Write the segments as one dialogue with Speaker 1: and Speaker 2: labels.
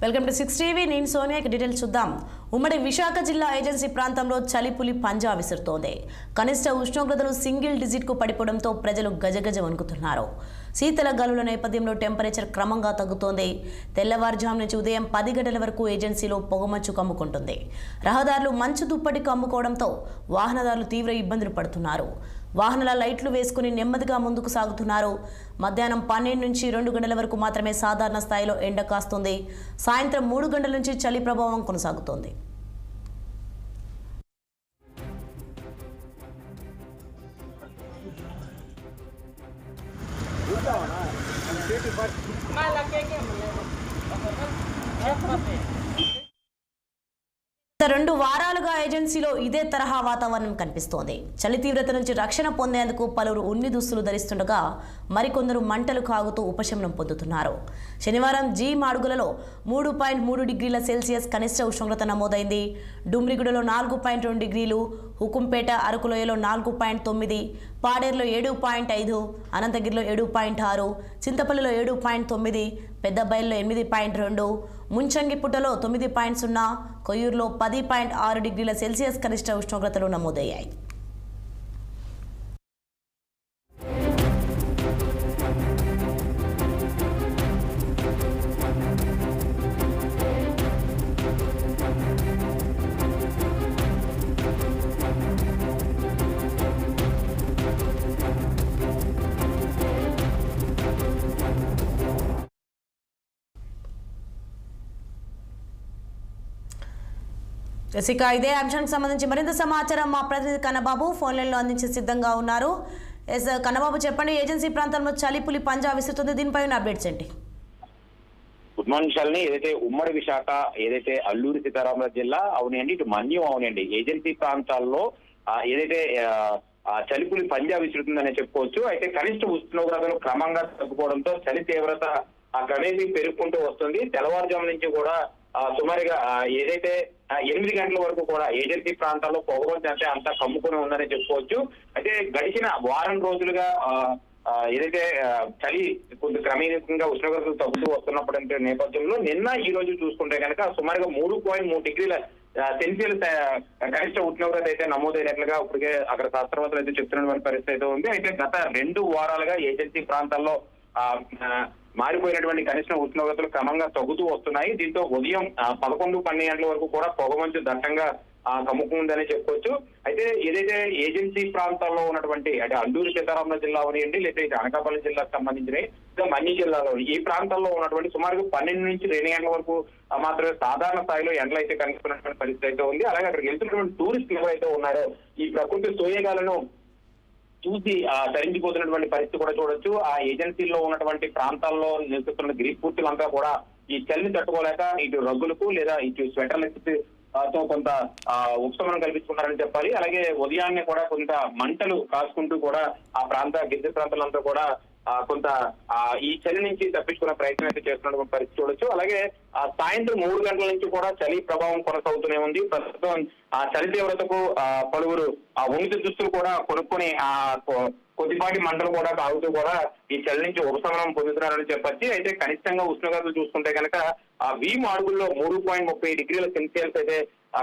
Speaker 1: Welcome to 6 TV. నేను Sonia. Details చూద్దాం. ఉమ్మడి విశాఖ జిల్లా ఏజెన్సీ ప్రాంతంలో చలిపులి పంజా విసురుతోంది. కనిష్ట ఉష్ణోగ్రతలు సింగిల్ డిజిట్కు పడిపోవడంతో ప్రజలు గజగజ వణుకుతున్నారు. శీతల గాలుల నేపథ్యంలో టెంపరేచర్ క్రమంగా తగ్గుతోంది. తెల్లవారుజాము నుంచి ఉదయం 10 గంటల వరకు ఏజెన్సీలో పొగమంచు కమ్ముకుంటుంది. రహదారులు మంచు దుప్పటి కమ్ముకోవడంతో వాహనదారులు తీవ్ర ఇబ్బందులు పడుతున్నారు. వాహనాల లైట్లు వేసుకుని నెమ్మదిగా ముందుకు సాగుతున్నారు. మధ్యాహ్నం 12 నుంచి 2 గంటల వరకు మాత్రమే సాధారణ స్థాయిలో ఎండ కాస్తుంది. సాయంత్రం 3 గంటల నుంచి చలి ప్రభావం కొనసాగుతోంది. రెండు వారాలుగా ఏజెన్సీలో ఇదే తరహా వాతావరణం కనిపిస్తోంది. చలి తీవ్రత నుంచి రక్షణ పొందేందుకు పలువురు ఉన్ని దుస్తులు ధరిస్తుండగా మరికొందరు మంటలు కాగుతూ ఉపశమనం పొందుతున్నారు. శనివారం జీ మాడుగులలో 3.3 డిగ్రీల సెల్సియస్ కనిష్ట ఉష్ణోగ్రత నమోదైంది. డుమ్రిగూడలో 4.2 డిగ్రీలు, హుకుంపేట అరకులోయలో 4.9, పాడేరులో 7.5, అనంతగిరిలో 7.6, చింతపల్లిలో 7.9, పెద్దబయలులో 8.2, ముంచంగిపుట్టలో 9.0, కొయ్యూరులో 10.6 డిగ్రీల సెల్సియస్ కనిష్ట ఉష్ణోగ్రతలు నమోదయ్యాయి. ఇక ఇదే అంశానికి సంబంధించి మరింత సమాచారం మా ప్రతినిధి కన్నబాబు ఫోన్ లైన్లో అందించే సిద్ధంగా ఉన్నారు. కన్నబాబు, చెప్పండి. ఏజెన్సీ ప్రాంతంలో చలిపులి పంజా విసురుతుంది, దీనిపై అప్డేట్స్ ఏంటి?
Speaker 2: Good morning Shalini. ఏదైతే ఉమ్మడి విశాఖ, ఏదైతే అల్లూరి సీతారామరాజు జిల్లా అవునండి, ఇటు మన్యం అవునండి, ఏజెన్సీ ప్రాంతాల్లో ఏదైతే చలిపులి పంజా విసురుతుందనే చెప్పుకోవచ్చు. అయితే కనిష్ట ఉష్ణోగ్రతలు క్రమంగా తగ్గిపోవడంతో చలి తీవ్రత క్రమేపీ పెరుగుకుంటూ వస్తుంది. తెల్లవారుజాము నుంచి కూడా సుమారుగా ఏదైతే 8 గంటల వరకు కూడా ఏజెన్సీ ప్రాంతాల్లో పొగమంచు అంటే అంతా కమ్ముకుని ఉందని చెప్పుకోవచ్చు. అయితే గడిచిన వారం రోజులుగా ఏదైతే చలి కొంత క్రమేణంగా ఉష్ణోగ్రతలు తగ్గుతూ వస్తున్నప్పుడు నేపథ్యంలో నిన్న ఈ రోజు చూసుకుంటే కనుక సుమారుగా 3.3 డిగ్రీల సెల్సియస్ కనిష్ట ఉష్ణోగ్రత అయితే నమోదైనట్లుగా ఇప్పటికే అక్కడ శాస్త్రవేత్తలు అయితే చెప్తున్నటువంటి పరిస్థితి అయితే ఉంది. అయితే గత 2 వారాలుగా ఏజెన్సీ ప్రాంతాల్లో మారిపోయినటువంటి కనిష్ట ఉష్ణోగ్రతలు క్రమంగా తగ్గుతూ వస్తున్నాయి. దీంతో ఉదయం 11-12 గంటల వరకు కూడా పొగమంచు దట్టంగా కమ్ముకుందని చెప్పుకోవచ్చు. అయితే ఏదైతే ఏజెన్సీ ప్రాంతాల్లో ఉన్నటువంటి అంటే అల్లూరి సీతారామరాజు జిల్లా అవనియండి, లేదా అనకాపల్లి జిల్లాకు సంబంధించినవి, మన్యం జిల్లాలో ఈ ప్రాంతాల్లో ఉన్నటువంటి సుమారుగా 12 నుంచి 2 గంటల వరకు మాత్రమే సాధారణ స్థాయిలో ఎండలు అయితే కనిపిస్తున్నటువంటి పరిస్థితి అయితే ఉంది. అలాగే అక్కడికి వెళ్తున్నటువంటి టూరిస్టులు ఎవరైతే ఉన్నారో ఈ ప్రకృతి సోయగాలను చూసి తరించిపోతున్నటువంటి పరిస్థితి కూడా చూడొచ్చు. ఆ ఏజెన్సీలో ఉన్నటువంటి ప్రాంతాల్లో నివసిస్తున్న గిరిపూర్తులంతా కూడా ఈ చలిని తట్టుకోలేక ఇటు రగ్గులకు లేదా ఇటు స్వెటర్లతో కొంత ఉపశమనం కల్పించుకుంటారని చెప్పాలి. అలాగే ఉదయాన్నే కూడా కొంత మంటలు కాసుకుంటూ కూడా ఆ గిరిజన ప్రాంతాలంతా కూడా కొంత ఈ చలి నుంచి తప్పించుకునే ప్రయత్నం అయితే చేస్తున్నటువంటి పరిస్థితి చూడొచ్చు. అలాగే సాయంత్రం 3 గంటల నుంచి కూడా చలి ప్రభావం కొనసాగుతూనే ఉంది. ప్రస్తుతం ఆ చలి తీవ్రతకు పలువురు ఉన్నత దుస్తులు కూడా కొనుక్కొని కొద్దిపాటి మంటలు కూడా కాగుతూ కూడా ఈ చలి నుంచి ఉపశమనం పొందుతున్నారని చెప్పొచ్చు. అయితే కనిష్టంగా ఉష్ణోగ్రతలు చూసుకుంటే కనుక వి మాడుగుల్లో 3.30 డిగ్రీల సెల్సియస్ అయితే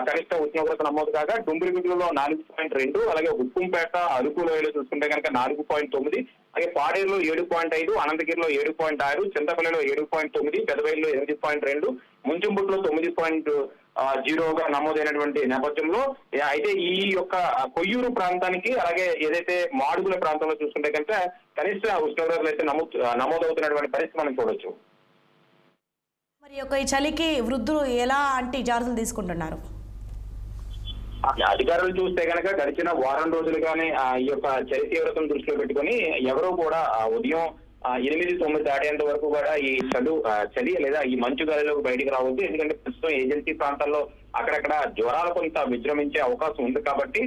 Speaker 2: కనిష్ట ఉష్ణోగ్రత నమోదు కాగా డుంబిరిగుడ్లలో 4.2, అలాగే ఉక్కుంపేట అరకులోయలో చూసుకుంటే కనుక 4.9, అలాగే పాడేరులో 7.5, అనంతగిరిలో 7.6, చింతపల్లిలో 7.9, పెదబయలులో 8.2, ముంచంబుట్లో 9.0గా నమోదైనటువంటి నేపథ్యంలో అయితే ఈ యొక్క కొయ్యూరు ప్రాంతానికి అలాగే ఏదైతే మాడుగుల ప్రాంతంలో చూసుకుంటే కనుక కనిష్ట ఉష్ణోగ్రతలు అయితే నమోదవుతున్నటువంటి పరిస్థితి మనం చూడొచ్చు.
Speaker 1: మరి ఈ చలికి వృద్ధులు ఎలాంటి జాగ్రత్తలు తీసుకుంటున్నారు?
Speaker 2: అధికారులు చూస్తే కనుక గడిచిన వారం రోజులుగానే ఈ యొక్క చలి తీవ్రతను దృష్టిలో పెట్టుకుని ఎవరూ కూడా ఉదయం 8-9 దాటేంత వరకు కూడా ఈ చలి లేదా ఈ మంచు గాలిలోకి బయటికి రావద్దు. ఎందుకంటే ప్రస్తుతం ఏజెన్సీ ప్రాంతాల్లో అక్కడక్కడ జ్వరాలు కొంత విజృంభించే అవకాశం ఉంది కాబట్టి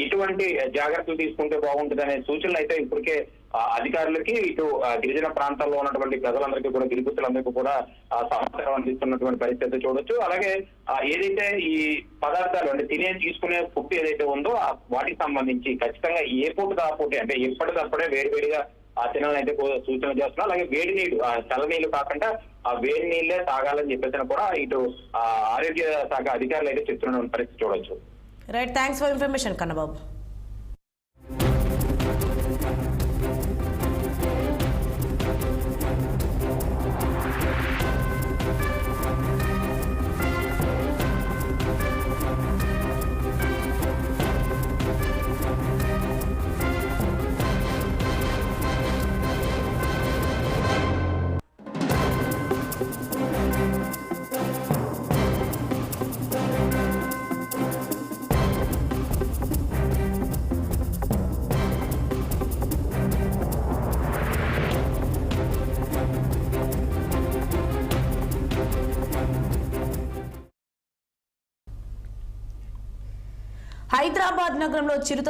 Speaker 2: ఇటువంటి జాగ్రత్తలు తీసుకుంటే బాగుంటుంది సూచనలు అయితే ఇప్పటికే అధికారులకి ఇటు గిరిజన ప్రాంతాల్లో ఉన్నటువంటి ప్రజలందరికీ కూడా గిరిపుత్రులందరికీ కూడా సమాచారం అందిస్తున్నటువంటి పరిస్థితి చూడొచ్చు. అలాగే ఏదైతే ఈ పదార్థాలు అంటే తీసుకునే ఫుడ్ ఏదైతే ఉందో వాటికి సంబంధించి ఖచ్చితంగా ఏ పూట ఆ పూటే అంటే ఎప్పటికప్పుడే వేడివేడిగా తినాలని అయితే సూచన చేస్తున్నారు. అలాగే వేడి నీళ్లు, చల్ల నీళ్లు కాకుండా ఆ వేడి నీళ్లే తాగాలని చెప్పేసి కూడా ఇటు ఆరోగ్య శాఖ అధికారులు అయితే చెప్తున్న పరిస్థితి చూడొచ్చు.
Speaker 1: Right, thanks for information Kannababu. Hyderabad నగరంలో చిరుత